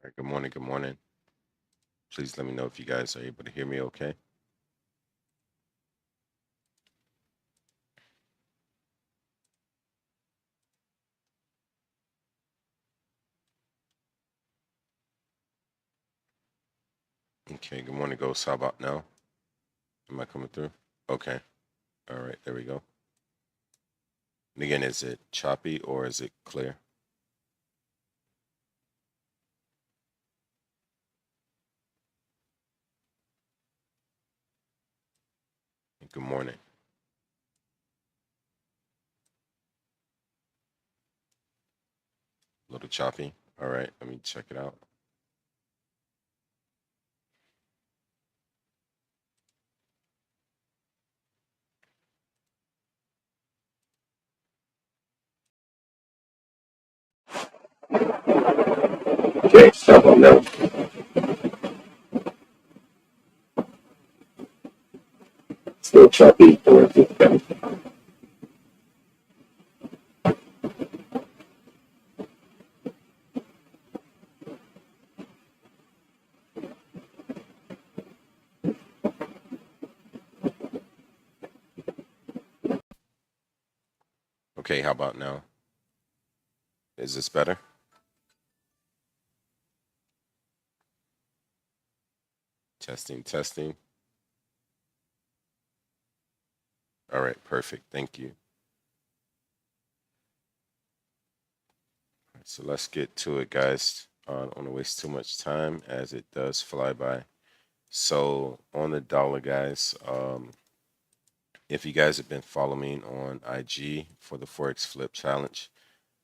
All right, good morning. Good morning. Please let me know if you guys are able to hear me okay. Okay, good morning, Ghost. How about now? Am I coming through? Okay. All right, there we go. And again, is it choppy or is it clear? Good morning. A little choppy. All right, let me check it out. Okay, how about now? Still choppy or is it better? Okay, how about now? Is this better? Testing, testing. All right, perfect. Thank you. All right, so let's get to it, guys. I don't want to waste too much time as it does fly by. So on the dollar, guys, if you guys have been following on IG for the Forex Flip Challenge,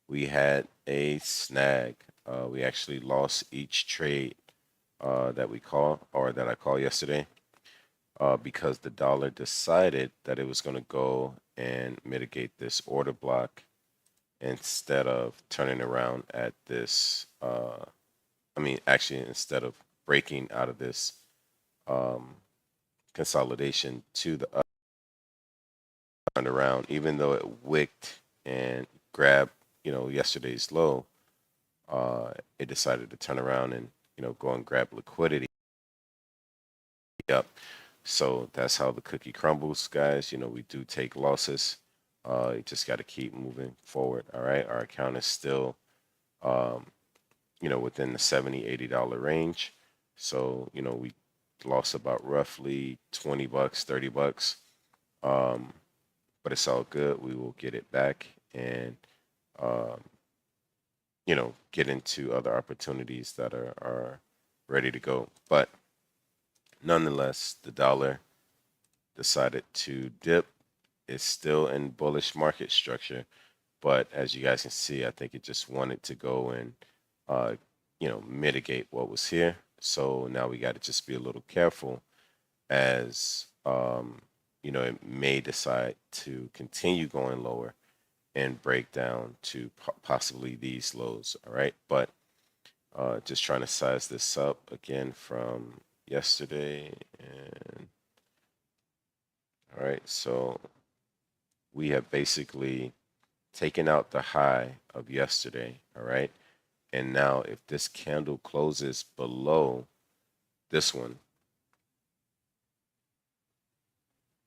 we had a snag. We actually lost each trade that we call or that I called yesterday because the dollar decided that it was going to go and mitigate this order block instead of turning around at this. Actually, instead of breaking out of this um, consolidation to the turned around, even though it wicked and grabbed, yesterday's low, it decided to turn around and, go and grab liquidity. Yep. So that's how the cookie crumbles, guys. We do take losses. You just got to keep moving forward. All right. Our account is still, um, within the $70, $80 range. So, we lost about roughly $20, $30. Um, but it's all good. We will get it back and um, get into other opportunities that are ready to go. But nonetheless, the dollar decided to dip. It's still in bullish market structure, but as you guys can see, I think it just wanted to go and uh, mitigate what was here. So now we got to just be a little careful as it may decide to continue going lower and break down to possibly these lows. All right, but just trying to size this up again from yesterday. And all right, so we have basically taken out the high of yesterday. All right, and now if this candle closes below this one,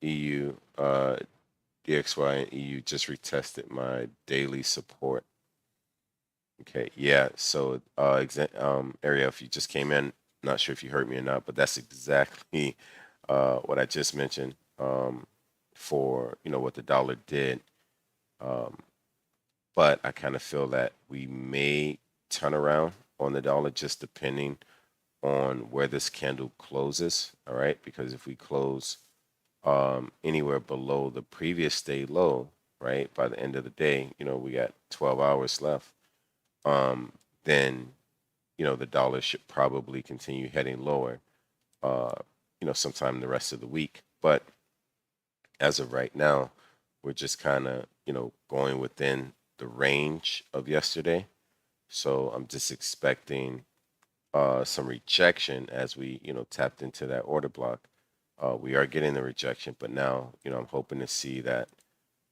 EU, DXY and EU just retested my daily support. Okay, yeah. So, Ariel, if you just came in, not sure if you heard me or not, but that's exactly what I just mentioned for what the dollar did. Um, but I kind of feel that we may turn around on the dollar just depending on where this candle closes. All right, because if we close anywhere below the previous day low, right, by the end of the day, we got 12 hours left. Then the dollar should probably continue heading lower, uh, sometime the rest of the week. But as of right now, we're just kind of, going within the range of yesterday. So I'm just expecting some rejection as we, tapped into that order block. We are getting the rejection, but now, I'm hoping to see that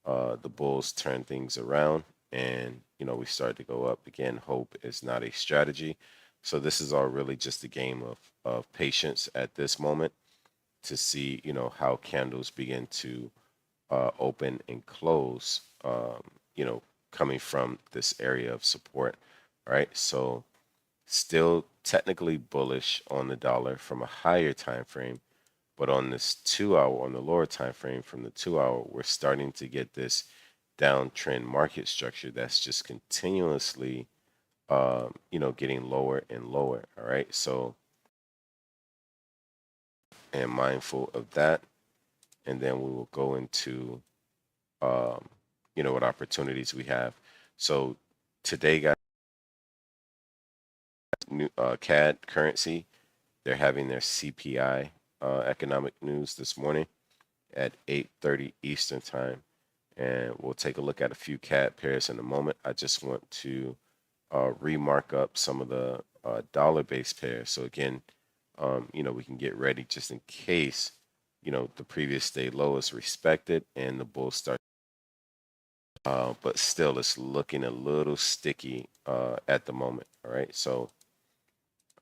the bulls turn things around and, we start to go up again. Hope is not a strategy. So this is all really just a game of patience at this moment to see, how candles begin to open and close, coming from this area of support, right? So still technically bullish on the dollar from a higher time frame, but on this 2 hour, on the lower time frame from the 2 hour, we're starting to get this downtrend market structure that's just continuously, getting lower and lower. All right. So, and mindful of that. And then we will go into, um, what opportunities we have. So today, guys, new CAD currency, they're having their CPI economic news this morning at 8:30 Eastern time, and we'll take a look at a few CAD pairs in a moment. I just want to remark up some of the dollar-based pairs. So again, we can get ready just in case, the previous day low is respected and the bull start. But still, it's looking a little sticky at the moment. All right, so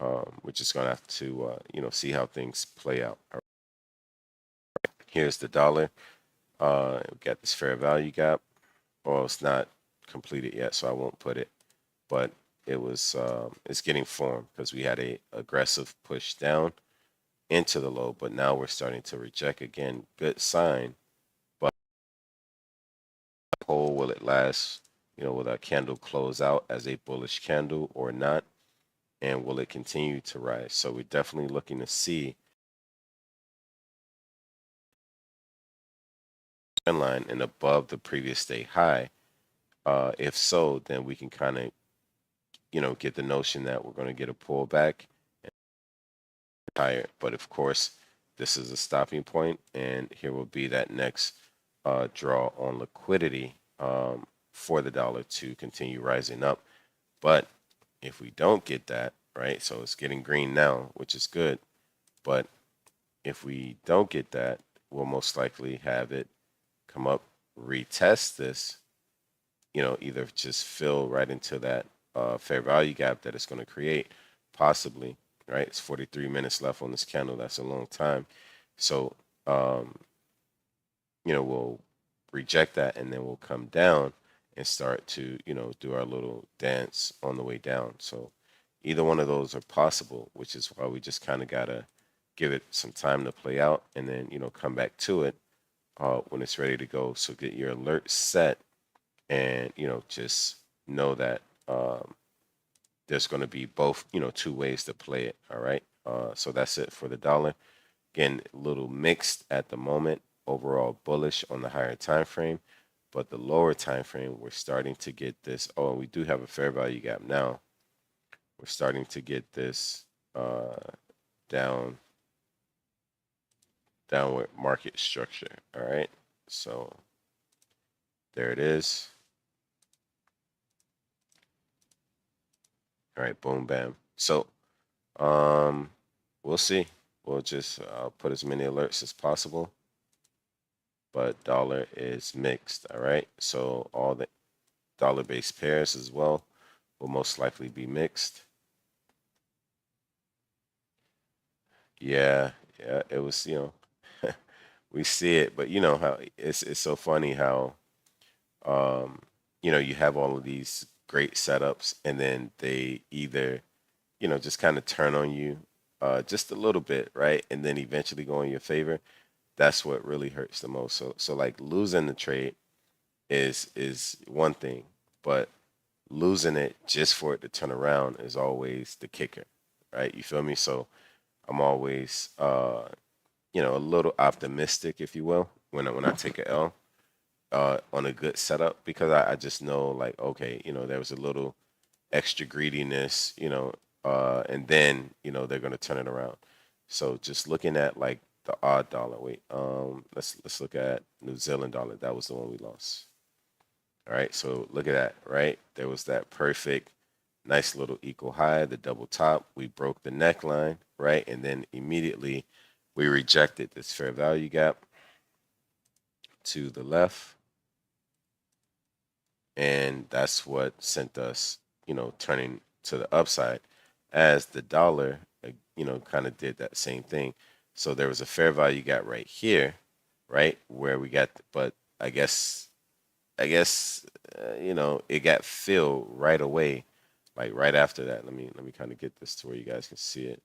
we're just gonna have to, see how things play out. All right. Here's the dollar. We got this fair value gap. Well, it's not completed yet, so I won't put it. But it's getting formed because we had a aggressive push down into the low, but now we're starting to reject again. Good sign, but will it last? Will that candle close out as a bullish candle or not? And will it continue to rise? So we're definitely looking to see trend line and above the previous day high. If so, then we can kind of, get the notion that we're going to get a pullback higher. But of course, this is a stopping point, and here will be that next draw on liquidity for the dollar to continue rising up. But if we don't get that, right, so it's getting green now, which is good. But if we don't get that, we'll most likely have it come up, retest this, either just fill right into that fair value gap that it's going to create, possibly, right? It's 43 minutes left on this candle. That's a long time. So, we'll reject that and then we'll come down and start to, do our little dance on the way down. So either one of those are possible, which is why we just kind of got to give it some time to play out and then, come back to it when it's ready to go. So get your alert set and, just know that there's going to be both, two ways to play it. All right. So that's it for the dollar. Again, a little mixed at the moment. Overall bullish on the higher time frame, but the lower time frame, we're starting to get this. Oh, and we do have a fair value gap now. We're starting to get this downward market structure. All right. So there it is. All right, boom, bam. So, we'll see. We'll just put as many alerts as possible. But dollar is mixed. All right. So all the dollar-based pairs as well will most likely be mixed. Yeah, yeah. It was, we see it, but you know how it's so funny how you have all of these great setups and then they either just kind of turn on you just a little bit, right? And then eventually go in your favor. That's what really hurts the most. So like losing the trade is one thing, but losing it just for it to turn around is always the kicker, right? You feel me? So I'm always a little optimistic, if you will, when I take a L on a good setup because I just know like okay, there was a little extra greediness, and then they're gonna turn it around. So just looking at like the odd dollar. Wait, let's look at New Zealand dollar. That was the one we lost. All right, so look at that, right? There was that perfect, nice little equal high, the double top. We broke the neckline, right? And then immediately we rejected this fair value gap to the left. And that's what sent us, turning to the upside. as the dollar, kind of did that same thing. So there was a fair value gap right here, right, where we got, but I guess, it got filled right away, like right after that. Let me kind of get this to where you guys can see it.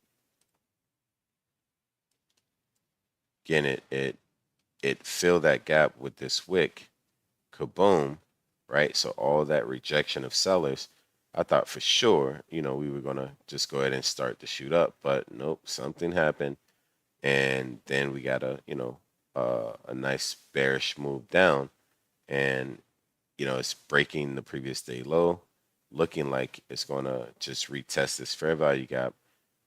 Again, it filled that gap with this wick, kaboom, right? So all that rejection of sellers, I thought for sure, we were gonna just go ahead and start to shoot up, but nope, something happened, and then we got a nice bearish move down, and it's breaking the previous day low, looking like it's gonna just retest this fair value gap,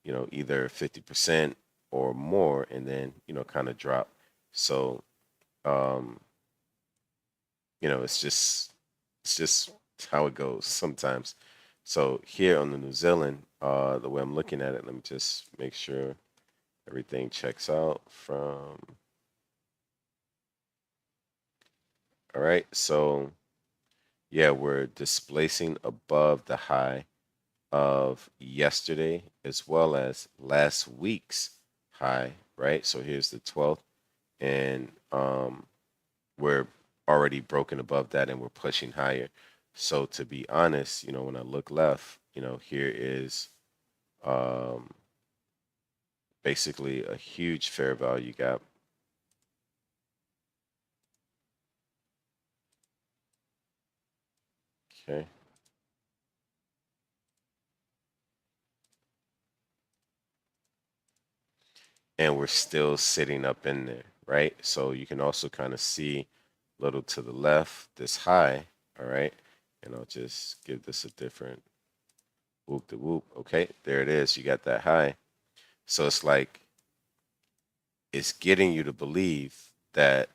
either 50% or more, and then kind of drop. So um, it's just how it goes sometimes. So here on the New Zealand, the way I'm looking at it, let me just make sure everything checks out from. All right, so yeah, we're displacing above the high of yesterday as well as last week's high, right? So here's the 12th, and we're already broken above that and we're pushing higher. So to be honest, when I look left, here is um, basically a huge fair value gap. Okay. And we're still sitting up in there, right? So you can also kind of see a little to the left, this high, all right? And I'll just give this a different whoop to whoop. Okay, there it is. You got that high. So it's like it's getting you to believe that,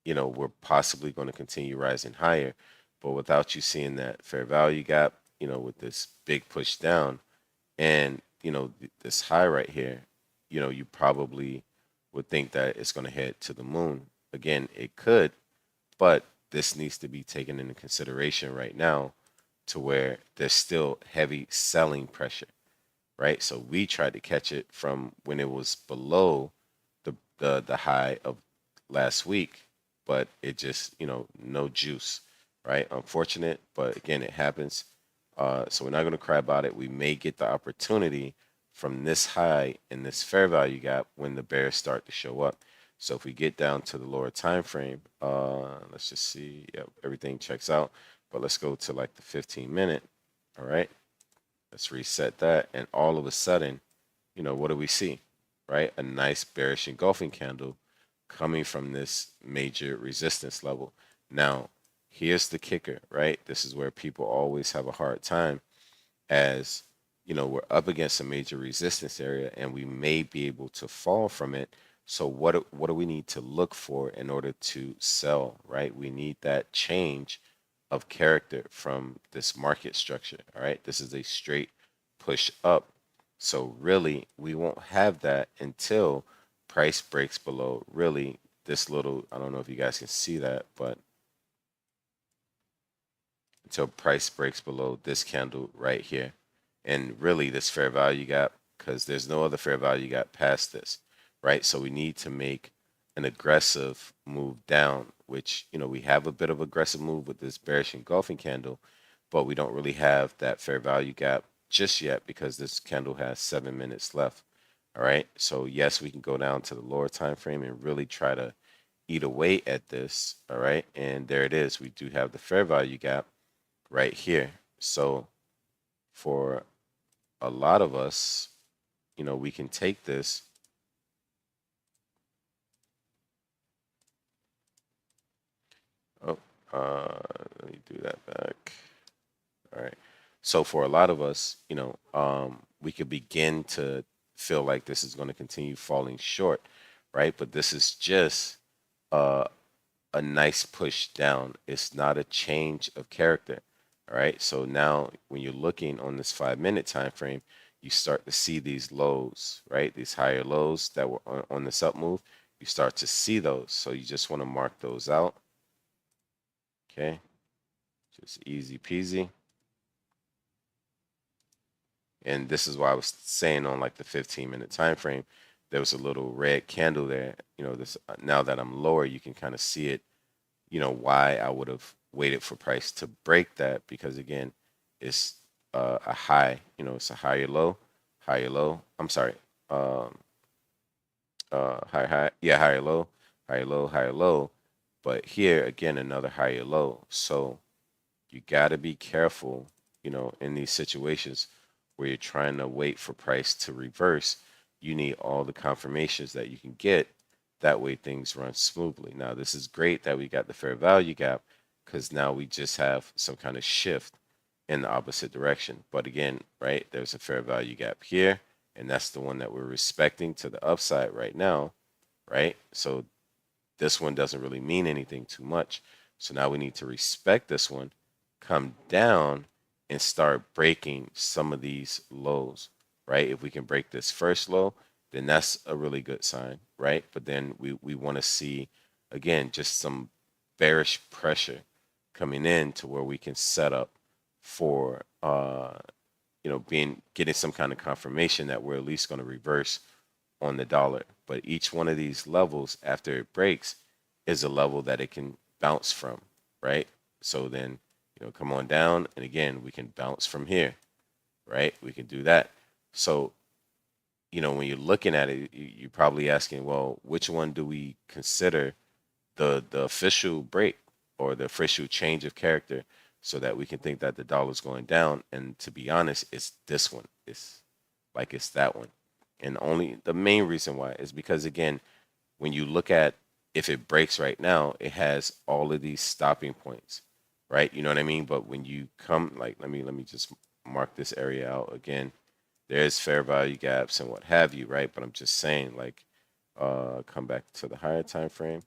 we're possibly going to continue rising higher. But without you seeing that fair value gap, with this big push down and, this high right here, you probably would think that it's going to head to the moon. Again, it could, but this needs to be taken into consideration right now to where there's still heavy selling pressure, right? So we tried to catch it from when it was below the high of last week, but it just, no juice, right? Unfortunate, but again, it happens. So we're not going to cry about it. We may get the opportunity from this high in this fair value gap when the bears start to show up. So if we get down to the lower time frame, let's just see. Yep, everything checks out. But let's go to like the 15-minute. All right. Let's reset that. And all of a sudden, what do we see? Right? A nice bearish engulfing candle coming from this major resistance level. Now, here's the kicker, right? This is where people always have a hard time as we're up against a major resistance area and we may be able to fall from it. So what do we need to look for in order to sell, right? We need that change of character from this market structure. All right, this is a straight push up. So really, we won't have that until price breaks below really this little, I don't know if you guys can see that, but until price breaks below this candle right here. And really this fair value gap, because there's no other fair value gap past this, right? So we need to make an aggressive move down, which, we have a bit of aggressive move with this bearish engulfing candle, but we don't really have that fair value gap just yet because this candle has 7 minutes left. All right. So yes, we can go down to the lower time frame and really try to eat away at this. All right. And there it is. We do have the fair value gap right here. So for a lot of us, we can take this. Oh, let me do that back. All right. So for a lot of us, we could begin to feel like this is going to continue falling short, right? But this is just uh, a nice push down. It's not a change of character. All right. So now when you're looking on this 5 minute time frame, you start to see these lows, right? These higher lows that were on this up move. You start to see those. So you just want to mark those out. Okay. Just easy peasy. And this is why I was saying on like the 15-minute time frame, there was a little red candle there. You know, this now that I'm lower, you can kind of see it. You know why I would have waited for price to break that, because again, it's a high. You know, it's a higher low, higher low. I'm sorry, um, higher high, yeah, higher low, higher low, higher low. But here again, another higher low. So you got to be careful, you know, in these situations where you're trying to wait for price to reverse. You need all the confirmations that you can get. That way things run smoothly. Now, this is great that we got the fair value gap, because now we just have some kind of shift in the opposite direction. But again, right, there's a fair value gap here, and that's the one that we're respecting to the upside right now, right? So this one doesn't really mean anything too much. So now we need to respect this one, come down, and start breaking some of these lows, right? If we can break this first low, then that's a really good sign, right? But then we want to see, again, just some bearish pressure coming in to where we can set up for, you know, getting some kind of confirmation that we're at least going to reverse on the dollar. But each one of these levels, after it breaks, is a level that it can bounce from, right? So then, you know, come on down, and again, we can bounce from here, right? We can do that. So, you know, when you're looking at it, you're probably asking, well, which one do we consider the official break or the official change of character, so that we can think that the dollar's going down? And to be honest, it's this one. It's that one. And only the main reason why is because, again, when you look at, if it breaks right now, it has all of these stopping points, right? You know what I mean? But when you come, like, let me just mark this area out again. There's fair value gaps and what have you, right? But I'm just saying, like, come back to the higher time frame.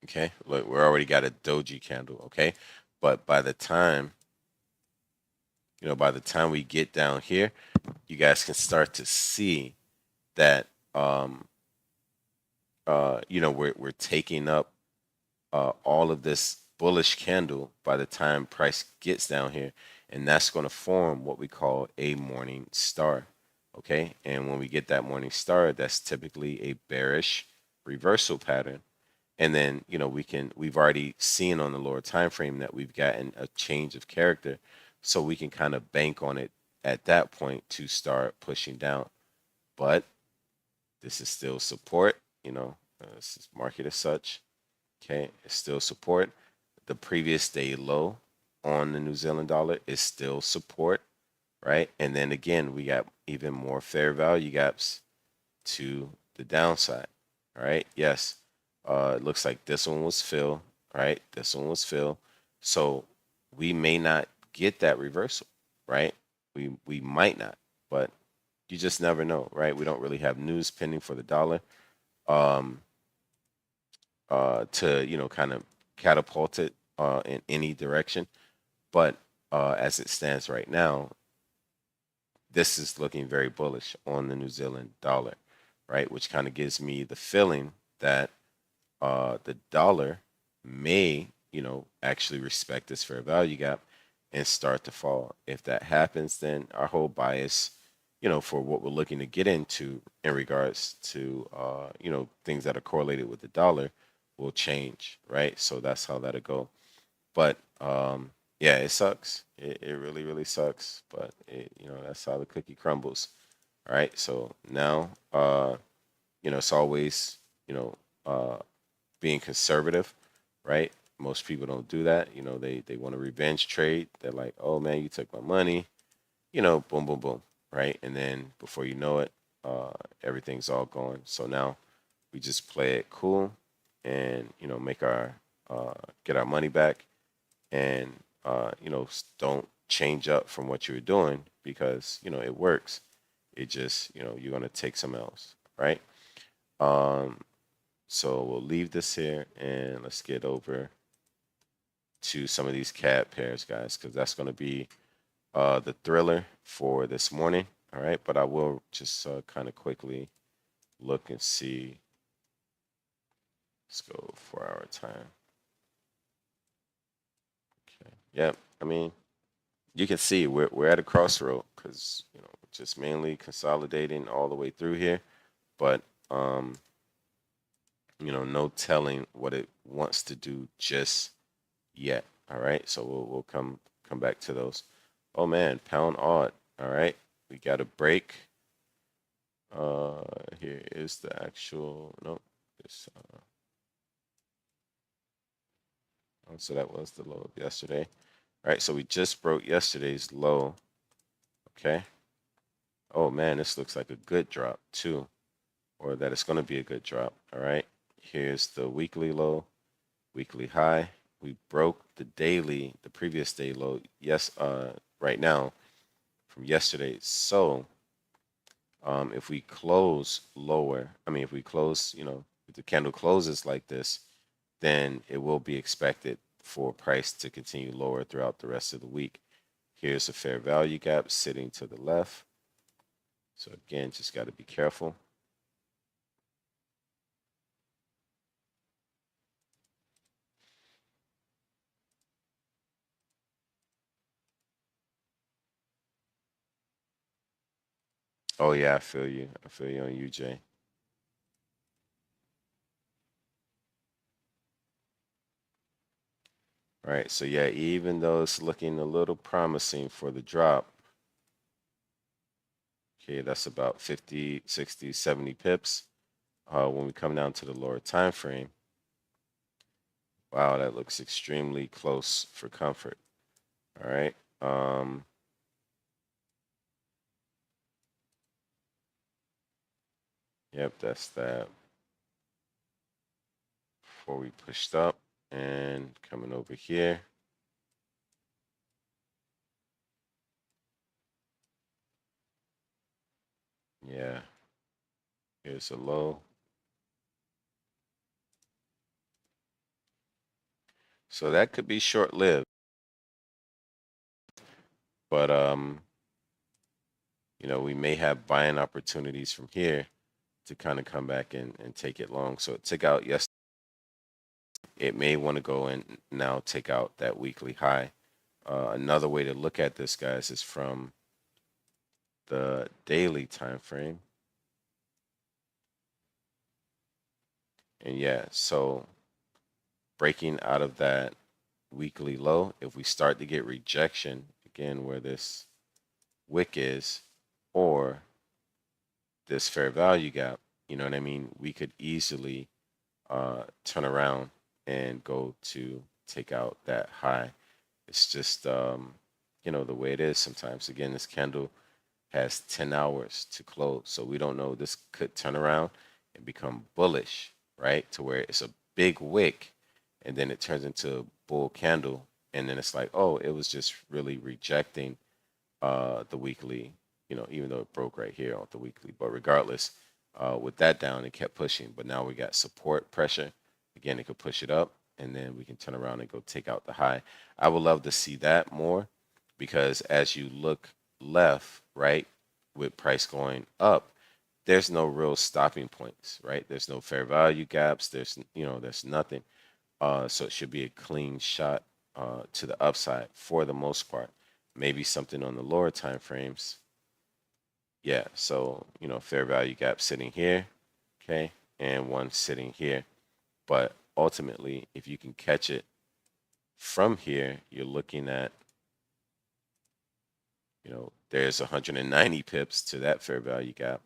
Okay, look, we're already got a doji candle. Okay, but by the time we get down here, you guys can start to see that, we're taking up all of this bullish candle by the time price gets down here, and that's going to form what we call a morning star. Okay, and when we get that morning star, that's typically a bearish reversal pattern. And then, we've already seen on the lower time frame that we've gotten a change of character, so we can kind of bank on it at that point to start pushing down. But this is still support, this is market as such. Okay, it's still support. The previous day low on the New Zealand dollar is still support, right? And then again, we got even more fair value gaps to the downside. All right, yes, it looks like this one was fill, right? This one was fill. So we may not get that reversal, right? We might not, but you just never know, right? We don't really have news pending for the dollar. Um, to kind of catapult it in any direction. But as it stands right now, this is looking very bullish on the New Zealand dollar, right? Which kind of gives me the feeling that the dollar may, actually respect this fair value gap and start to fall. If that happens, then our whole bias, for what we're looking to get into in regards to, things that are correlated with the dollar will change, right? So that's how that'll go. But yeah, it sucks. It really, really sucks. But that's how the cookie crumbles. All right. So now, it's always, uh, being conservative, right? Most people don't do that. They want a revenge trade. They're like, oh man, you took my money, boom, boom, boom, right? And then before you know it, everything's all gone. So now we just play it cool, and make our get our money back, and don't change up from what you were doing, because it works. It just you're gonna take some else, right? Um, so we'll leave this here, and let's get over to some of these cat pairs, guys, because that's going to be the thriller for this morning. All right, but I will just kind of quickly look and see. Let's go 4-hour time. Okay. Yep. I mean, you can see we're at a crossroad because just mainly consolidating all the way through here, but no telling what it wants to do just yet. All right, so we'll come back to those. Oh man, pound odd. All right, we got a break. Here is the actual. Nope. This. So that was the low of yesterday. All right, so we just broke yesterday's low. Okay. Oh man, this looks like a good drop too, or that it's going to be a good drop. All right. Here's the weekly low, weekly high. We broke the previous day low. Yes, right now from yesterday. So if we close lower, if we close, if the candle closes like this, then it will be expected for price to continue lower throughout the rest of the week. Here's a fair value gap sitting to the left. So again, just got to be careful. Oh yeah, I feel you. I feel you on UJ. All right, so yeah, even though it's looking a little promising for the drop, okay, that's about 50, 60, 70 pips. When we come down to the lower time frame, wow, that looks extremely close for comfort. All right. Yep, that's that. Before we pushed up and coming over here. Yeah, here's a low. So that could be short-lived, but we may have buying opportunities from here to kind of come back and take it long. So it took out yesterday. It may want to go and now take out that weekly high. Another way to look at this, guys, is from the daily time frame. And yeah, so breaking out of that weekly low, if we start to get rejection, again, where this wick is, or this fair value gap, you know what I mean? We could easily turn around and go to take out that high. It's just, the way it is sometimes. Again, this candle has 10 hours to close. So we don't know. This could turn around and become bullish, right? To where it's a big wick and then it turns into a bull candle. And then it's like, oh, it was just really rejecting the weekly, even though it broke right here on the weekly. But regardless, with that down, it kept pushing. But now we got support pressure. Again, it could push it up and then we can turn around and go take out the high. I would love to see that more because as you look left, right, with price going up, there's no real stopping points, right? There's no fair value gaps. There's nothing. So it should be a clean shot to the upside for the most part. Maybe something on the lower time frames. Yeah, so fair value gap sitting here, okay, and one sitting here. But ultimately, if you can catch it from here, you're looking at, there's 190 pips to that fair value gap.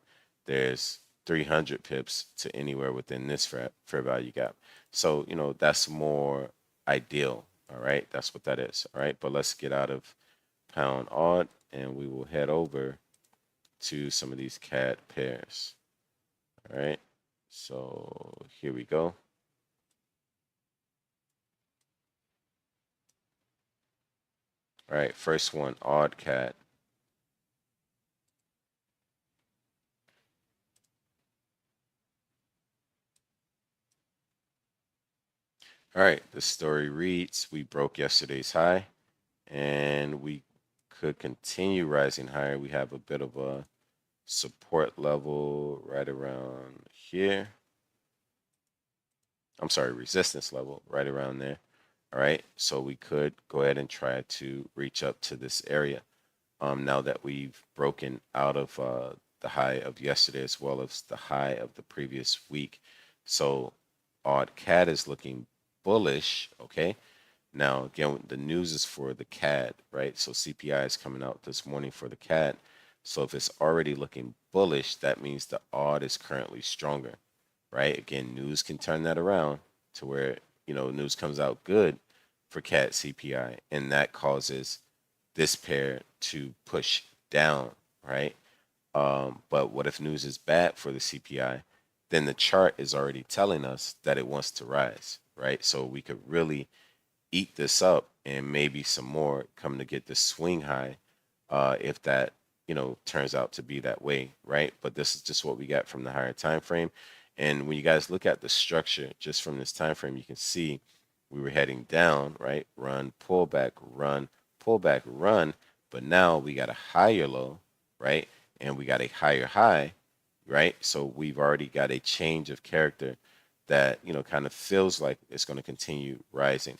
There's 300 pips to anywhere within this fair value gap. So, that's more ideal. All right. That's what that is. All right. But let's get out of pound odd and we will head over to some of these CAD pairs. All right. So here we go. All right. First one, odd CAD. All right, the story reads, we broke yesterday's high and we could continue rising higher. We have a bit of a support level right around here. I'm sorry, resistance level right around there. All right, so we could go ahead and try to reach up to this area. Now that we've broken out of the high of yesterday as well as the high of the previous week. So odd cat is looking bullish. Okay. Now, again, the news is for the CAD, right? So CPI is coming out this morning for the CAD. So if it's already looking bullish, that means the odd is currently stronger, right? Again, news can turn that around to where, news comes out good for CAD CPI, and that causes this pair to push down, right? But what if news is bad for the CPI? Then the chart is already telling us that it wants to rise, right? So we could really eat this up and maybe some more come to get the swing high, if that turns out to be that way, right? But this is just what we got from the higher time frame. And when you guys look at the structure just from this time frame, you can see we were heading down, right? Run, pullback, run, pullback, run. But now we got a higher low, right? And we got a higher high, right? So we've already got a change of character that kind of feels like it's going to continue rising.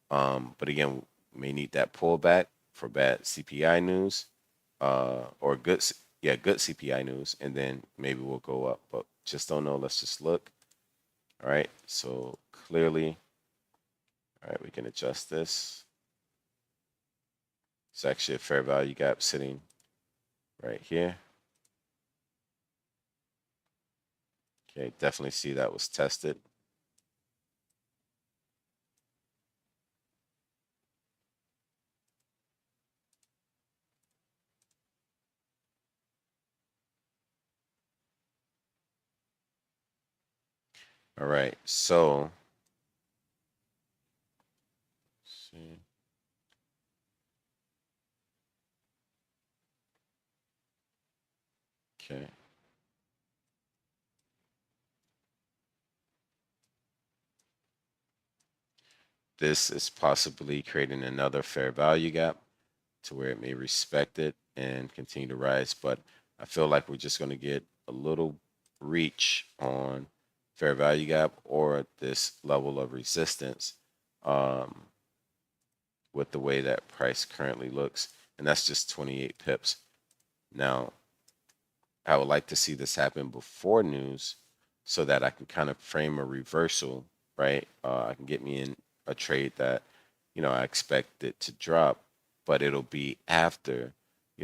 But again, we may need that pullback for bad CPI news, or good CPI news, and then maybe we'll go up. But just don't know. Let's just look. All right. So clearly, all right, we can adjust this. It's actually a fair value gap sitting right here. Okay, definitely see that was tested. All right, so let's see. Okay. This is possibly creating another fair value gap to where it may respect it and continue to rise. But I feel like we're just going to get a little reach on fair value gap or this level of resistance, um, with the way that price currently looks. And that's just 28 pips. Now, I would like to see this happen before news so that I can kind of frame a reversal, right? I can get me in a trade that, I expect it to drop, but it'll be after,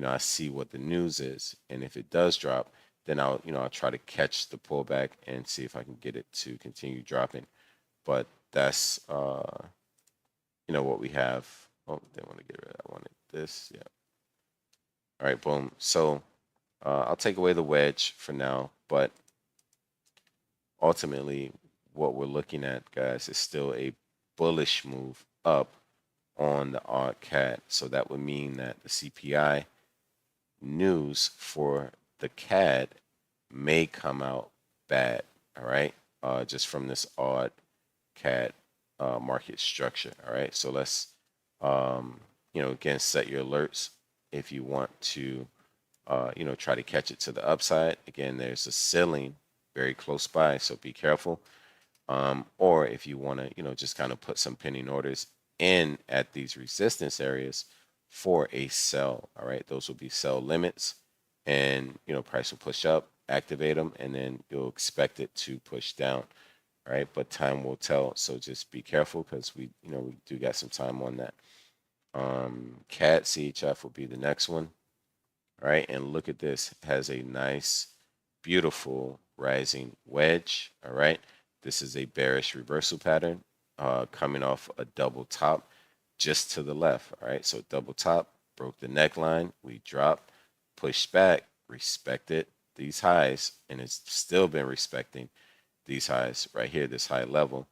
I see what the news is. And if it does drop, then I'll try to catch the pullback and see if I can get it to continue dropping. But that's, what we have. Oh, they want to get rid of that. I wanted this. Yeah. All right, boom. So I'll take away the wedge for now, but ultimately, what we're looking at, guys, is still a bullish move up on the odd cat. So that would mean that the CPI news for the CAD may come out bad. All right, just from this odd CAD market structure. All right, so let's again set your alerts if you want to try to catch it to the upside. Again, there's a ceiling very close by, so be careful. Or if you want to, just kind of put some pending orders in at these resistance areas for a sell. All right, those will be sell limits, and price will push up, activate them, and then you'll expect it to push down. All right, but time will tell. So just be careful because we do got some time on that. CAD CHF will be the next one. All right, and look at this. It has a nice, beautiful rising wedge. All right, this is a bearish reversal pattern, coming off a double top just to the left. All right, so double top, broke the neckline, we dropped, pushed back, respected these highs, and it's still been respecting these highs right here, this high level,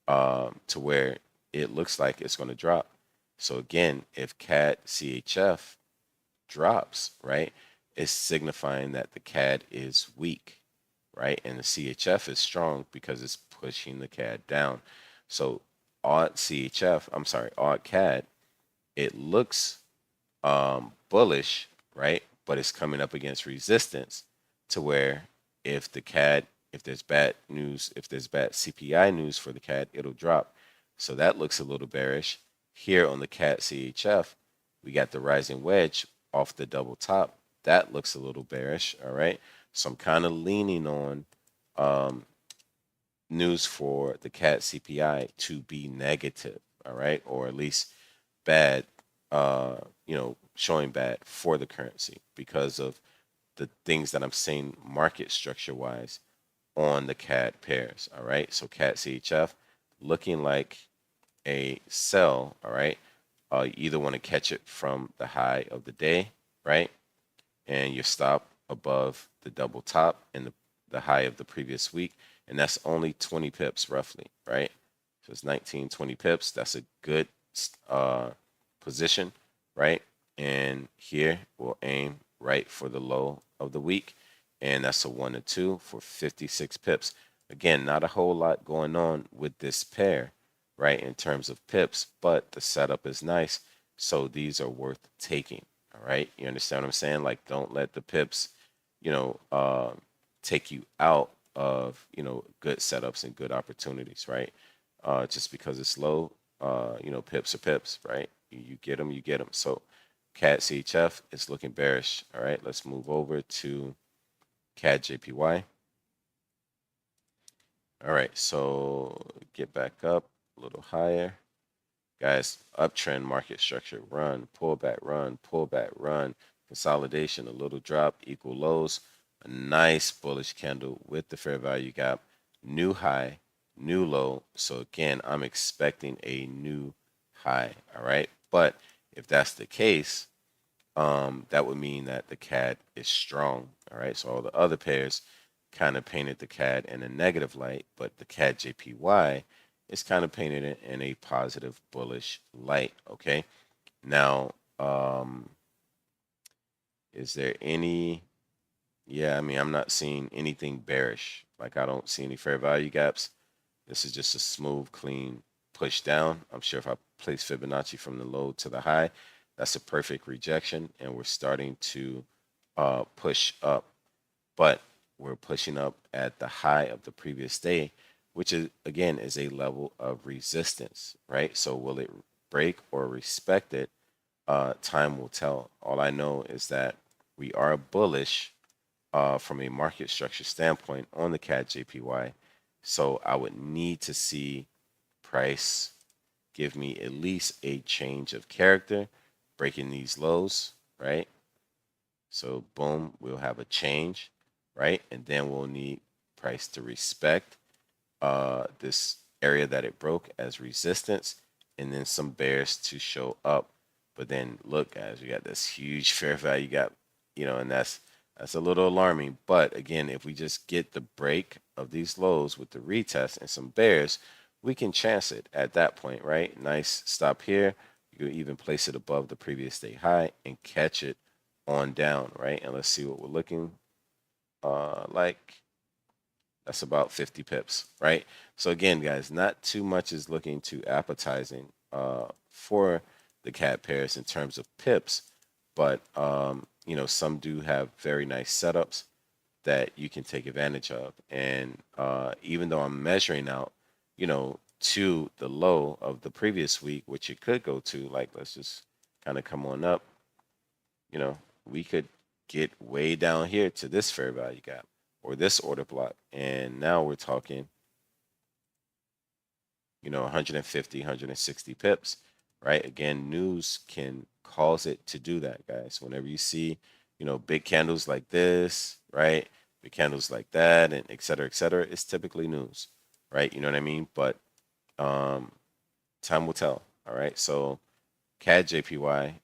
to where it looks like it's going to drop. So again, if CAD CHF drops, right, it's signifying that the CAD is weak, right? And the CHF is strong because it's pushing the CAD down. So odd CHF, odd CAD, it looks bullish, right? but it's coming up against resistance to where if the CAD, if there's bad news, if there's bad CPI news for the CAD, it'll drop. So that looks a little bearish. Here on the CAD CHF, we got the rising wedge off the double top. That looks a little bearish. All right. So I'm kind of leaning on um, news for the CAD CPI to be negative. All right. Or at least bad, showing bad for the currency because of the things that I'm saying market structure wise on the CAD pairs. All right. So CAD CHF looking like a sell. All right. You either want to catch it from the high of the day, right? And your stop above the double top and the high of the previous week. And that's only 20 pips roughly, right? So it's 19, 20 pips. That's a good position, right? And here we'll aim right for the low of the week. And that's a 1 and 2 for 56 pips. Again, not a whole lot going on with this pair, right, in terms of pips, but the setup is nice. So these are worth taking. All right. You understand what I'm saying? Like, don't let the pips, you know, take you out of, good setups and good opportunities, right? Just because it's low, pips are pips, right? You get them, you get them. So CAD CHF is looking bearish. All right. Let's move over to CAD JPY. All right. So get back up a little higher. Guys, uptrend market structure, run, pullback, run, pullback, run, consolidation, a little drop, equal lows, a nice bullish candle with the fair value gap, new high, new low. So again, I'm expecting a new high, all right? But if that's the case, that would mean that the CAD is strong, all right? So all the other pairs kind of painted the CAD in a negative light, but the CAD JPY is kind of painted it in a positive bullish light. Okay. Now, is there any? Yeah, I mean, I'm not seeing anything bearish. Like, I don't see any fair value gaps. This is just a smooth, clean push down. I'm sure if I place Fibonacci from the low to the high, that's a perfect rejection, and we're starting to push up. But we're pushing up at the high of the previous day, which is again is a level of resistance, right? So will it break or respect it? Time will tell. All I know is that we are bullish from a market structure standpoint on the CAD JPY. So I would need to see price give me at least a change of character, breaking these lows, right? So boom, we'll have a change, right? And then we'll need price to respect this area that it broke as resistance, and then some bears to show up. But then look, guys, we got this huge fair value gap, and that's a little alarming. But again, if we just get the break of these lows with the retest and some bears, we can chance it at that point, right? Nice stop here. You can even place it above the previous day high and catch it on down, right? And let's see what we're looking like. That's about 50 pips, right? So again, guys, not too much is looking too appetizing for the cat pairs in terms of pips, but some do have very nice setups that you can take advantage of. And even though I'm measuring out, to the low of the previous week, which it could go to, like, let's just kind of come on up, we could get way down here to this fair value gap or this order block. And now we're talking, 150, 160 pips, right? Again, news can cause it to do that, guys. Whenever you see, big candles like this, right? Big candles like that, and et cetera, it's typically news, right? You know what I mean? But time will tell, all right? So CAD JPY,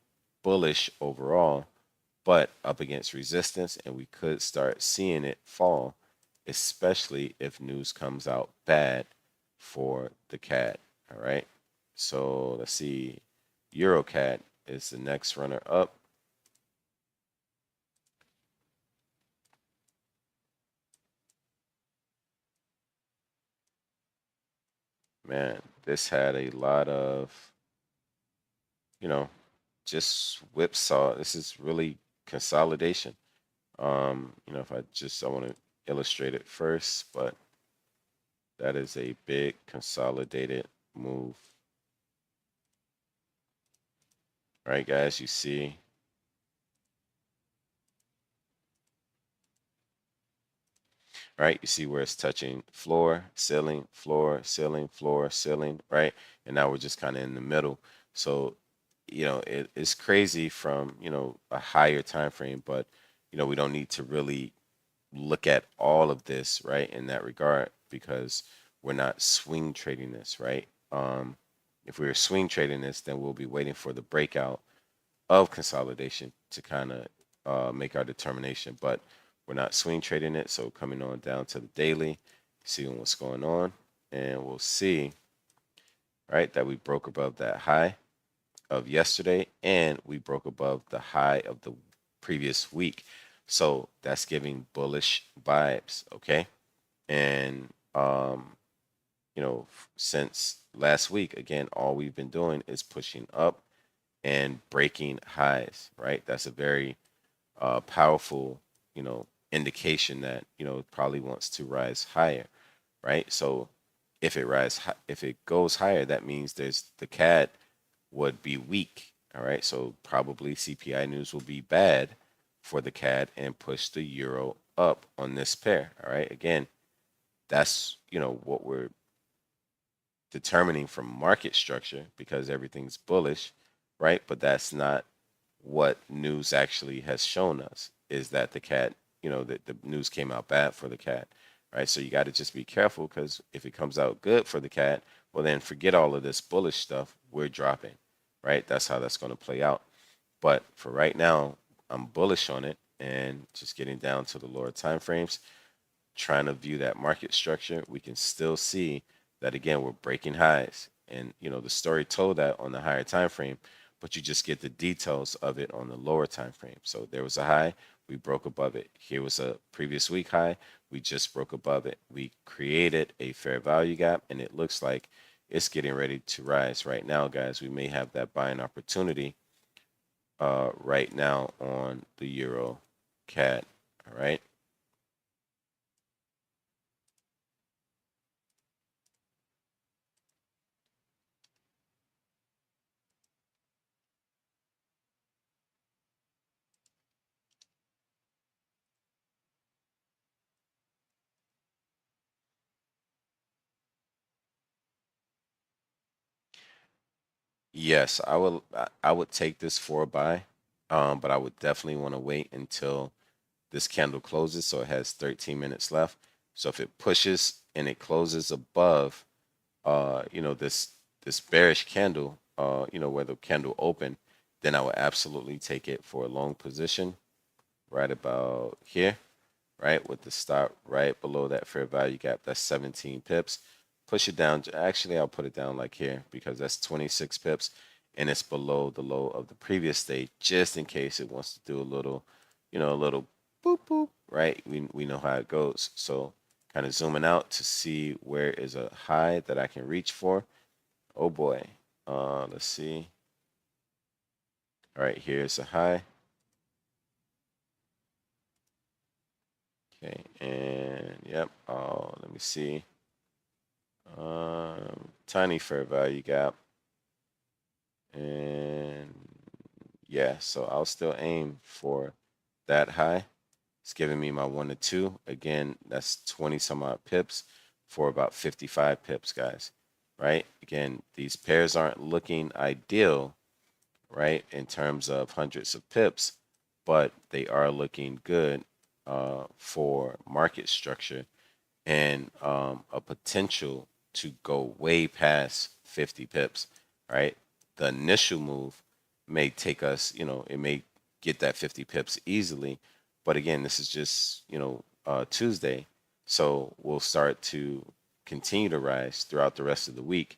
bullish overall, but up against resistance, and we could start seeing it fall, especially if news comes out bad for the CAD. All right. So let's see. EuroCAD is the next runner up. Man, this had a lot of, just whipsaw. This is really consolidation. If I want to illustrate it first, but that is a big consolidated move. All right, guys, you see. Right, you see where it's touching floor, ceiling, floor, ceiling, floor, ceiling, right? And now we're just kind of in the middle. So, it's crazy from, a higher time frame, but we don't need to really look at all of this, right, in that regard, because we're not swing trading this, right? If we were swing trading this, then we'll be waiting for the breakout of consolidation to kind of make our determination. But we're not swing trading it, so coming on down to the daily, seeing what's going on, and we'll see, right, that we broke above that high of yesterday, and we broke above the high of the previous week. So that's giving bullish vibes, okay? And since last week, again, all we've been doing is pushing up and breaking highs, right? That's a very powerful, indication that it probably wants to rise higher, right? So if it goes higher, that means there's the CAD would be weak. All right, so probably CPI news will be bad for the CAD and push the euro up on this pair. All right, again, that's what we're determining from market structure because everything's bullish, right? But that's not what news actually has shown us. Is that the CAD, that the news came out bad for the CAD, right? So you got to just be careful because if it comes out good for the CAD, well then forget all of this bullish stuff. We're dropping, right? That's how that's going to play out. But for right now, I'm bullish on it and just getting down to the lower time frames, trying to view that market structure. We can still see that again we're breaking highs, and the story told that on the higher time frame, but you just get the details of it on the lower time frame. So there was a high, we broke above it. Here was a previous week high, we just broke above it. We created a fair value gap, and it looks like it's getting ready to rise right now, guys. We may have that buying opportunity right now on the euro CAD. All right. Yes, I would take this for a buy, but I would definitely want to wait until this candle closes, so it has 13 minutes left. So if it pushes and it closes above, this bearish candle, where the candle open, then I would absolutely take it for a long position right about here, right, with the stop right below that fair value gap. That's 17 pips. Push it down. Actually, I'll put it down like here because that's 26 pips and it's below the low of the previous day, just in case it wants to do a little boop boop, right? We know how it goes. So kind of zooming out to see where is a high that I can reach for. Oh boy. Let's see. All right, here's a high. Okay, and yep. Oh, let me see. Tiny fair value gap. And yeah, so I'll still aim for that high. It's giving me my 1 to 2. Again, that's 20 some odd pips for about 55 pips, guys. Right? Again, these pairs aren't looking ideal, right, in terms of hundreds of pips, but they are looking good for market structure and a potential to go way past 50 pips, right? The initial move may take us, it may get that 50 pips easily. But again, this is just, Tuesday. So we'll start to continue to rise throughout the rest of the week,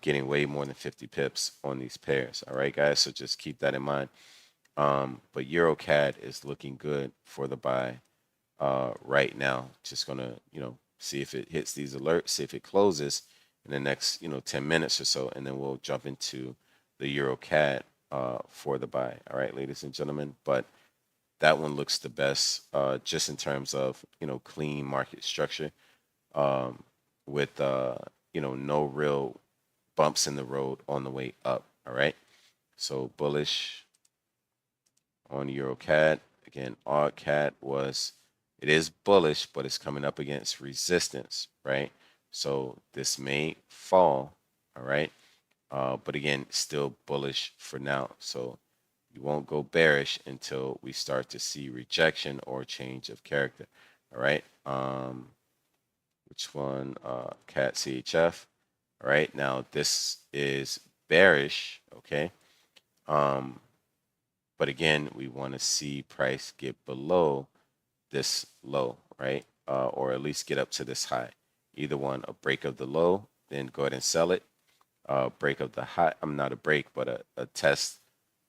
getting way more than 50 pips on these pairs. All right, guys. So just keep that in mind. But EuroCAD is looking good for the buy right now. Just gonna, see if it hits these alerts, see if it closes in the next, 10 minutes or so, and then we'll jump into the Euro CAD for the buy. All right, ladies and gentlemen. But that one looks the best, just in terms of, clean market structure, um, with, no real bumps in the road on the way up. All right. So bullish on Euro CAD. Again, AUD CAD it is bullish, but it's coming up against resistance, right? So this may fall, all right? But again, still bullish for now. So you won't go bearish until we start to see rejection or change of character, all right? Which one? CAD CHF. All right, now this is bearish, okay? Um, but again, we want to see price get below this low, right? Or at least get up to this high. Either one, a break of the low, then go ahead and sell it. Break of the high, I'm not a break, but a test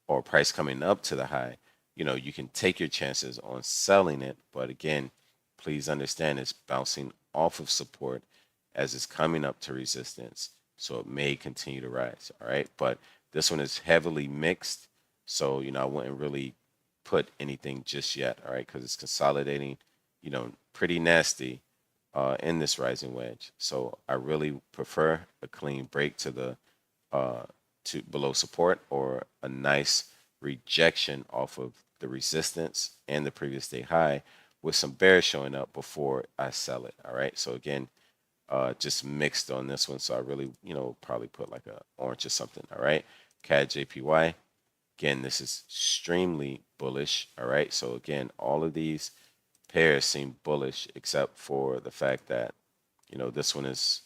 or price coming up to the high. You can take your chances on selling it, but again, please understand it's bouncing off of support as it's coming up to resistance. So it may continue to rise. All right. But this one is heavily mixed. So, I wouldn't really put anything just yet. All right. Because it's consolidating, pretty nasty in this rising wedge. So I really prefer a clean break to the to below support, or a nice rejection off of the resistance and the previous day high with some bears showing up before I sell it. All right. So again, just mixed on this one. So I really, probably put like a orange or something. All right. CAD JPY. Again, this is extremely bullish. All right. So again, all of these pairs seem bullish except for the fact that, this one is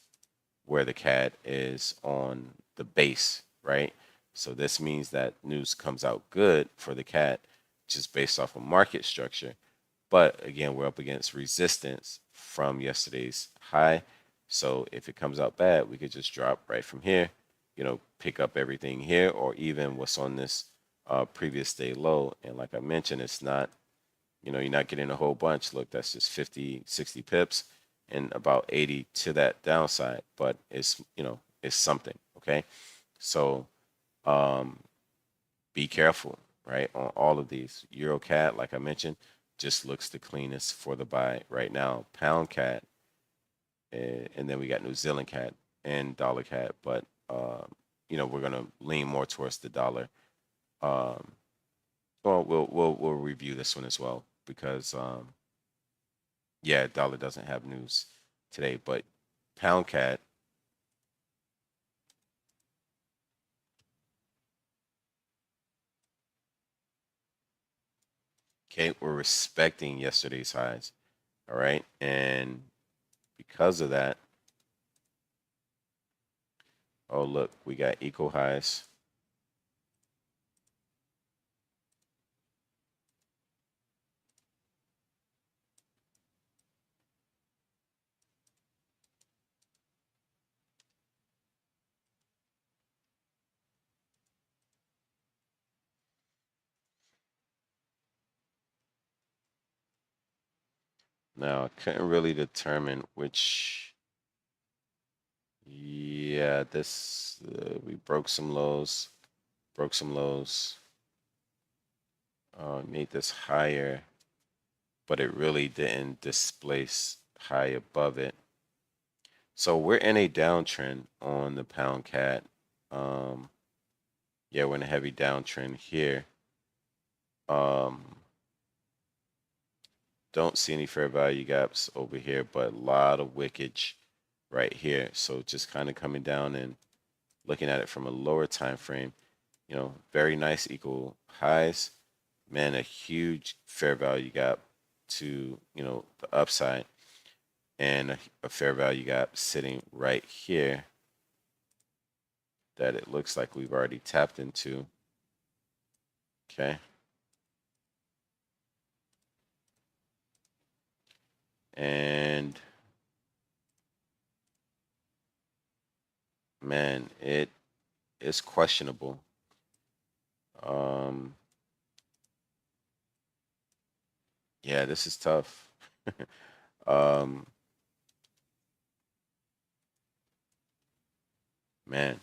where the CAD is on the base, right? So this means that news comes out good for the CAD just based off of market structure. But again, we're up against resistance from yesterday's high. So if it comes out bad, we could just drop right from here, pick up everything here, or even what's on this previous day low. And like I mentioned, it's not, you're not getting a whole bunch. Look, that's just 50, 60 pips and about 80 to that downside, but it's something. Okay. So, um, be careful, right? On all of these. Euro CAD, like I mentioned, just looks the cleanest for the buy right now. Pound CAD, and then we got New Zealand CAD and dollar CAD, but we're gonna lean more towards the dollar. Um, well, we'll review this one as well because yeah, dollar doesn't have news today, but pound CAD. Okay, we're respecting yesterday's highs. All right, and because of that, oh look, we got equal highs. Now, I couldn't really determine which. Yeah, this we broke some lows, broke some lows. Made this higher, but it really didn't displace high above it. So we're in a downtrend on the pound CAD. Yeah, we're in a heavy downtrend here. Don't see any fair value gaps over here, but a lot of wickage right here. So just kind of coming down and looking at it from a lower time frame, very nice equal highs. Man, a huge fair value gap to, the upside, and a fair value gap sitting right here that it looks like we've already tapped into. Okay. And man, it is questionable. Um, yeah, this is tough. um, man,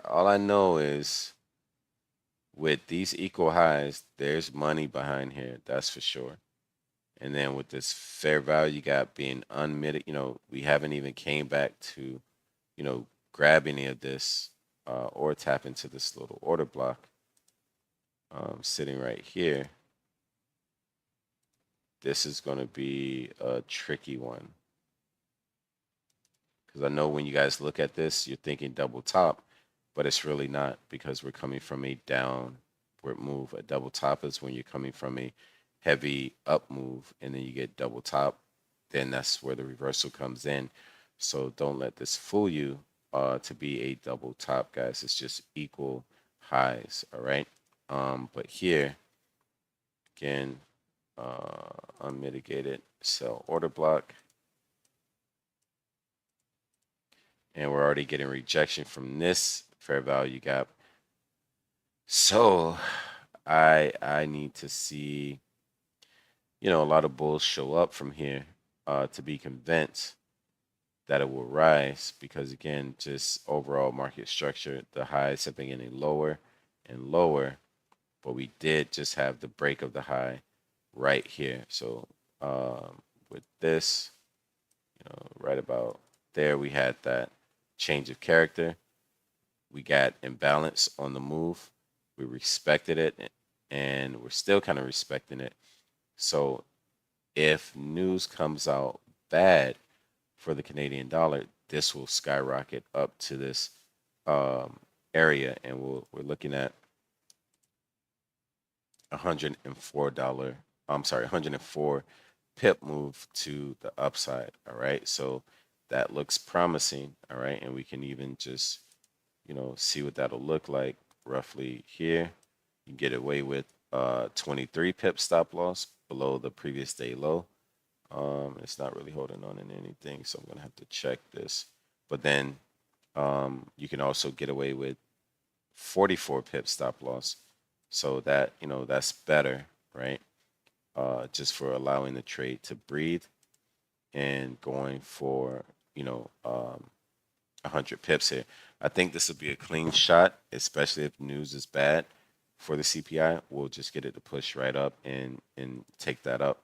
all I know is with these equal highs, there's money behind here. That's for sure. And then with this fair value gap being unmitigated, we haven't even came back to, grab any of this or tap into this little order block sitting right here. This is going to be a tricky one. Because I know when you guys look at this, you're thinking double top, but it's really not because we're coming from a downward move. A double top is when you're coming from a heavy up move and then you get double top. Then that's where the reversal comes in. So don't let this fool you to be a double top, guys. It's just equal highs, all right? But here, again, unmitigated sell order block. And we're already getting rejection from this fair value gap. So I need to see, a lot of bulls show up from here to be convinced that it will rise because again, just overall market structure, the highs have been getting lower and lower, but we did just have the break of the high right here. So with this, right about there, we had that change of character. We got imbalance on the move. We respected it, and we're still kind of respecting it. So if news comes out bad for the Canadian dollar, this will skyrocket up to this area, and we're looking at $104. I'm sorry, 104 pip move to the upside. All right, so that looks promising. All right, and we can even just see what that'll look like roughly here. You get away with 23 pip stop loss below the previous day low. It's not really holding on in anything, so I'm gonna have to check this. But then you can also get away with 44 pip stop loss. So that, that's better, right? Just for allowing the trade to breathe and going for, 100 pips here. I think this will be a clean shot, especially if news is bad for the CPI. We'll just get it to push right up and take that up.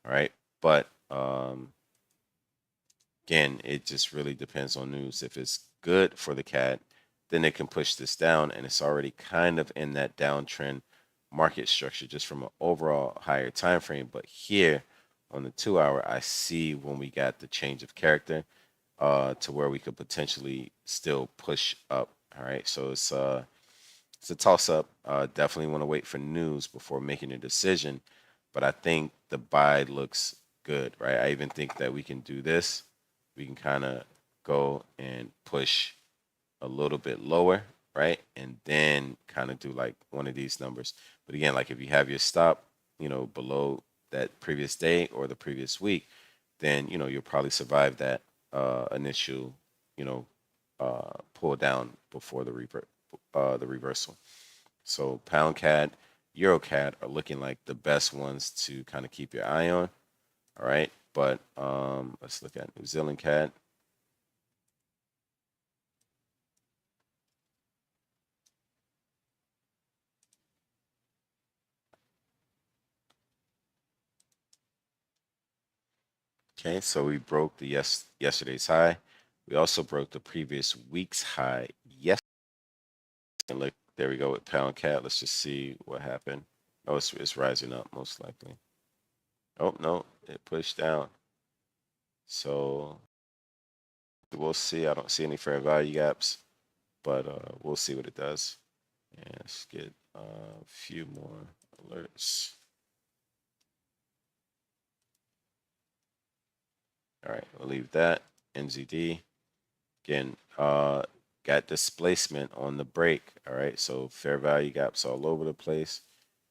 All right. But again, it just really depends on news. If it's good for the CAD, then it can push this down, and it's already kind of in that downtrend market structure just from an overall higher time frame. But here on the 2 hour, I see when we got the change of character to where we could potentially still push up. All right, so it's a toss up. Definitely want to wait for news before making a decision, but I think the buy looks good, right? I even think that we can do this. We can kind of go and push a little bit lower, right? And then kind of do like one of these numbers. But again, like if you have your stop, below that previous day or the previous week, then you'll probably survive that initial, pull down before the reversal. So pound CAD, Euro CAD are looking like the best ones to kind of keep your eye on. All right, but let's look at New Zealand CAD. Okay, so we broke the yesterday's high. We also broke the previous week's high yesterday. And look, there we go with pound CAD. Let's just see what happened. Oh, it's rising up most likely. Oh no, it pushed down. So we'll see. I don't see any fair value gaps, but we'll see what it does. And let's get a few more alerts. All right, we'll leave that. NZD. Again, got displacement on the break. All right, so fair value gaps all over the place.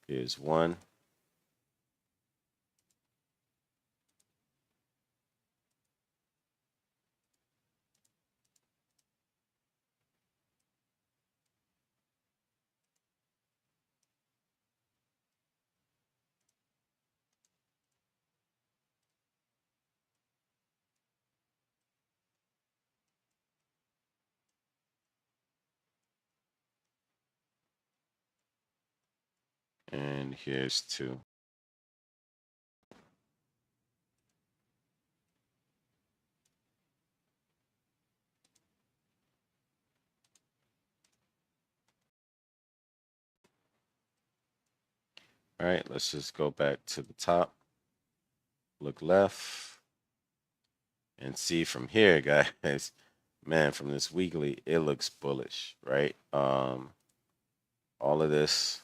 Here's one. And here's 2. All right, let's just go back to the top, look left, and see from here, guys. Man, from this weekly, it looks bullish, right? All of this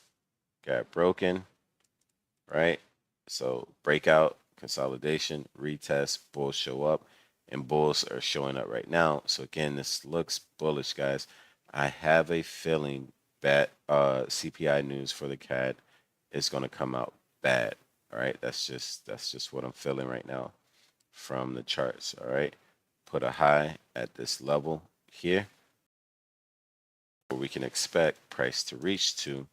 got broken, right? So breakout, consolidation, retest, bulls show up, and bulls are showing up right now. So again, this looks bullish, guys. I have a feeling that CPI news for the CAD is going to come out bad. All right, that's just what I'm feeling right now from the charts. All right, put a high at this level here, where we can expect price to reach to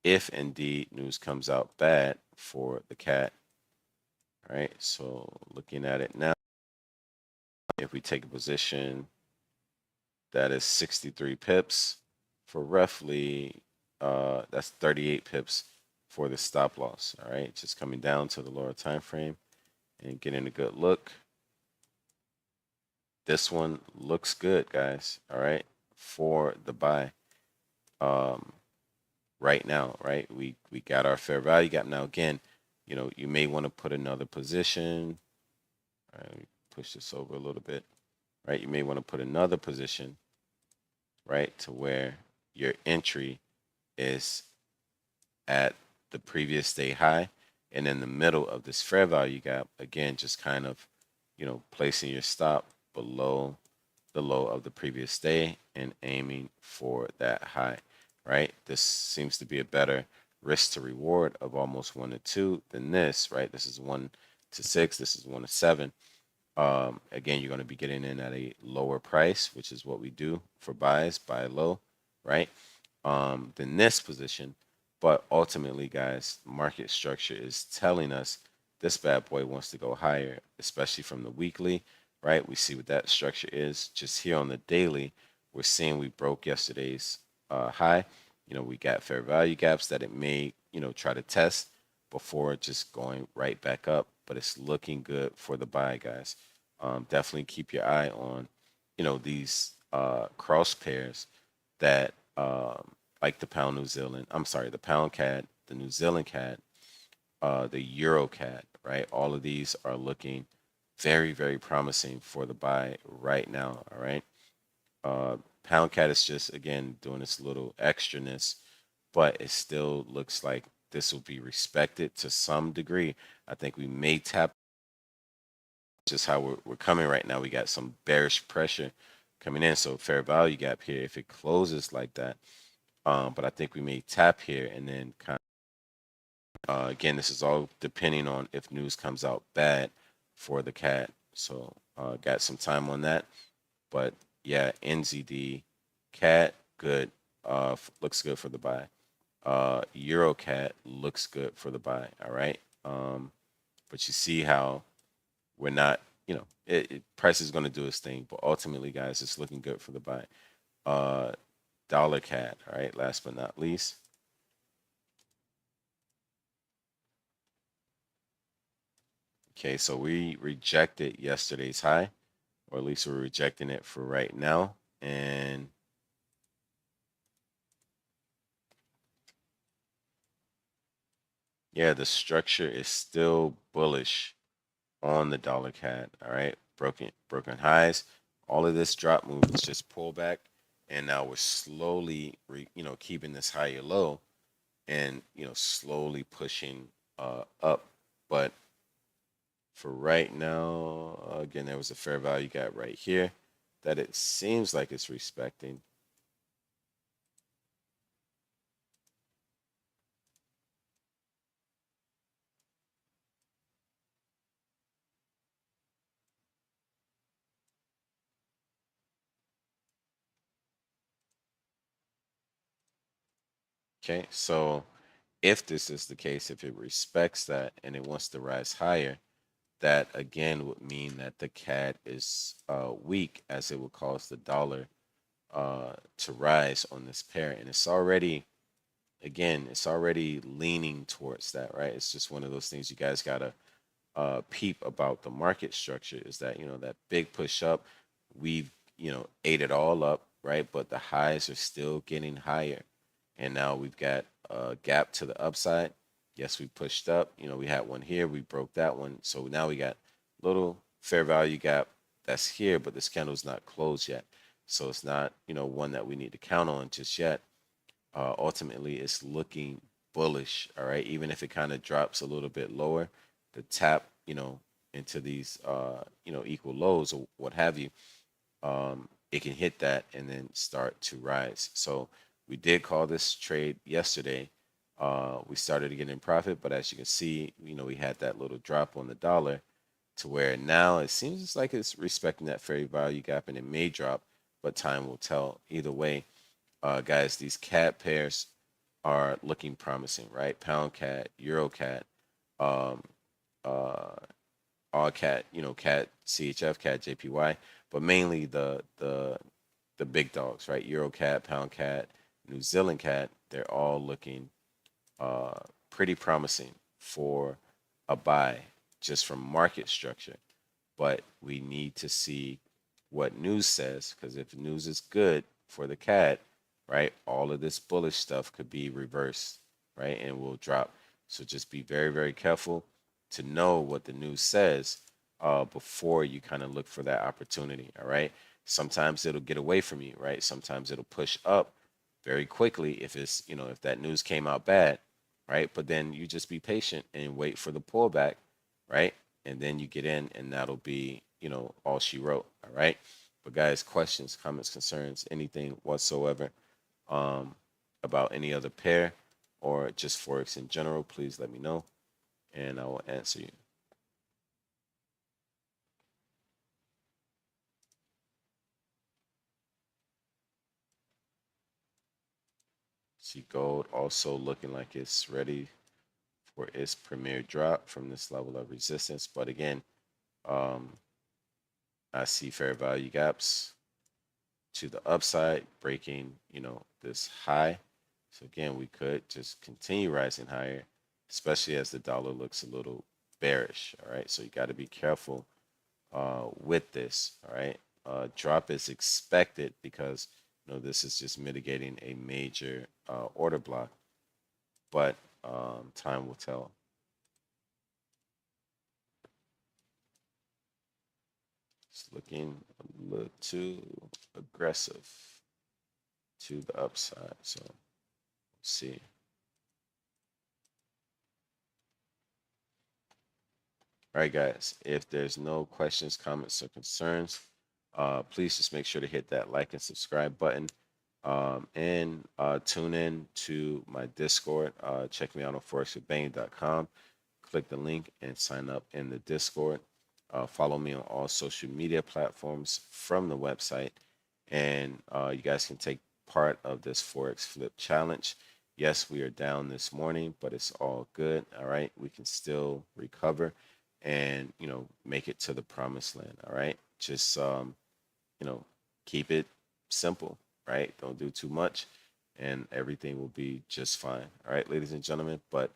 if indeed news comes out bad for the CAD. All right, so looking at it now, if we take a position that is 63 pips for roughly, that's 38 pips for the stop loss. All right, just coming down to the lower time frame and getting a good look. This one looks good, guys. All right, for the buy. Right now, right? We got our fair value gap. Now again, you may want to put another position. All right, push this over a little bit. Right, you may want to put another position, right, to where your entry is at the previous day high, and in the middle of this fair value gap, again, just kind of, placing your stop below the low of the previous day and aiming for that high, right? This seems to be a better risk to reward of almost 1 to 2 than this, right? This is 1 to 6, this is 1 to 7. Again, you're going to be getting in at a lower price, which is what we do for buys, buy low, right? Than this position. But ultimately, guys, market structure is telling us this bad boy wants to go higher, especially from the weekly, right? We see what that structure is. Just here on the daily, we're seeing we broke yesterday's high. We got fair value gaps that it may, try to test before just going right back up. But it's looking good for the buy, guys. Definitely keep your eye on, these cross pairs that like the pound New Zealand. I'm sorry, the pound CAD, the New Zealand CAD, the Euro CAD, right? All of these are looking very, very promising for the buy right now. All right. Pound CAD is just again doing this little extraness, but it still looks like this will be respected to some degree. I think we may tap just how we're coming right now. We got some bearish pressure coming in, so fair value gap here. If it closes like that, but I think we may tap here and then kind of, again, this is all depending on if news comes out bad for the CAD. So got some time on that. But yeah, NZD, CAD, good. Looks good for the buy. Euro CAD looks good for the buy. All right. But you see how we're not, price is going to do its thing. But ultimately, guys, it's looking good for the buy. Dollar CAD, all right, last but not least. Okay, so we rejected yesterday's high, or at least we're rejecting it for right now. And yeah, the structure is still bullish on the dollar CAD, all right? Broken highs. All of this drop move is just pullback, and now we're slowly, keeping this higher low and, slowly pushing up. But for right now, again, there was a fair value gap right here that it seems like it's respecting. Okay, so if this is the case, if it respects that and it wants to rise higher, that again would mean that the CAD is weak, as it would cause the dollar to rise on this pair, and it's already again, it's already leaning towards that, right? It's just one of those things you guys gotta peep about the market structure is that that big push up, we've ate it all up, right? But the highs are still getting higher, and now we've got a gap to the upside. Yes, we pushed up. We had one here, we broke that one, so now we got little fair value gap that's here, but this candle's not closed yet, so it's not one that we need to count on just yet. Ultimately it's looking bullish. All right, even if it kind of drops a little bit lower, the tap into these equal lows or what have you, it can hit that and then start to rise. So we did call this trade yesterday. We started to get in profit, but as you can see, we had that little drop on the dollar to where now it seems like it's respecting that fair value gap, and it may drop, but time will tell. Either way, guys, these cat pairs are looking promising, right? Pound cat, Euro cat, um, uh, all cat, cat CHF, cat JPY, but mainly the big dogs, right? Euro cat, pound cat, New Zealand cat. They're all looking uh, pretty promising for a buy just from market structure. But we need to see what news says, because if news is good for the cat, right, all of this bullish stuff could be reversed, right, and will drop. So just be very, very careful to know what the news says before you kind of look for that opportunity. All right. Sometimes it'll get away from you, right? Sometimes it'll push up very quickly if it's, if that news came out bad, right? But then you just be patient and wait for the pullback, right? And then you get in, and that'll be, all she wrote. All right. But guys, questions, comments, concerns, anything whatsoever about any other pair or just Forex in general, please let me know and I will answer you. See gold also looking like it's ready for its premier drop from this level of resistance. But again, um, I see fair value gaps to the upside breaking, this high. So again, we could just continue rising higher, especially as the dollar looks a little bearish. All right. So you got to be careful with this. All right. Drop is expected because this is just mitigating a major order block, but time will tell. It's looking a little too aggressive to the upside. So let's see. All right, guys. If there's no questions, comments, or concerns, please just make sure to hit that like and subscribe button. And tune in to my Discord. Check me out on forexwithbain.com. Click the link and sign up in the Discord. Follow me on all social media platforms from the website. And you guys can take part of this Forex Flip Challenge. Yes, we are down this morning, but it's all good. All right. We can still recover and, make it to the promised land. All right. Just, keep it simple, right? Don't do too much and everything will be just fine. All right, ladies and gentlemen. But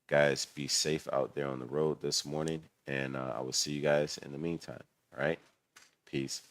guys, be safe out there on the road this morning, and I will see you guys in the meantime. All right, peace.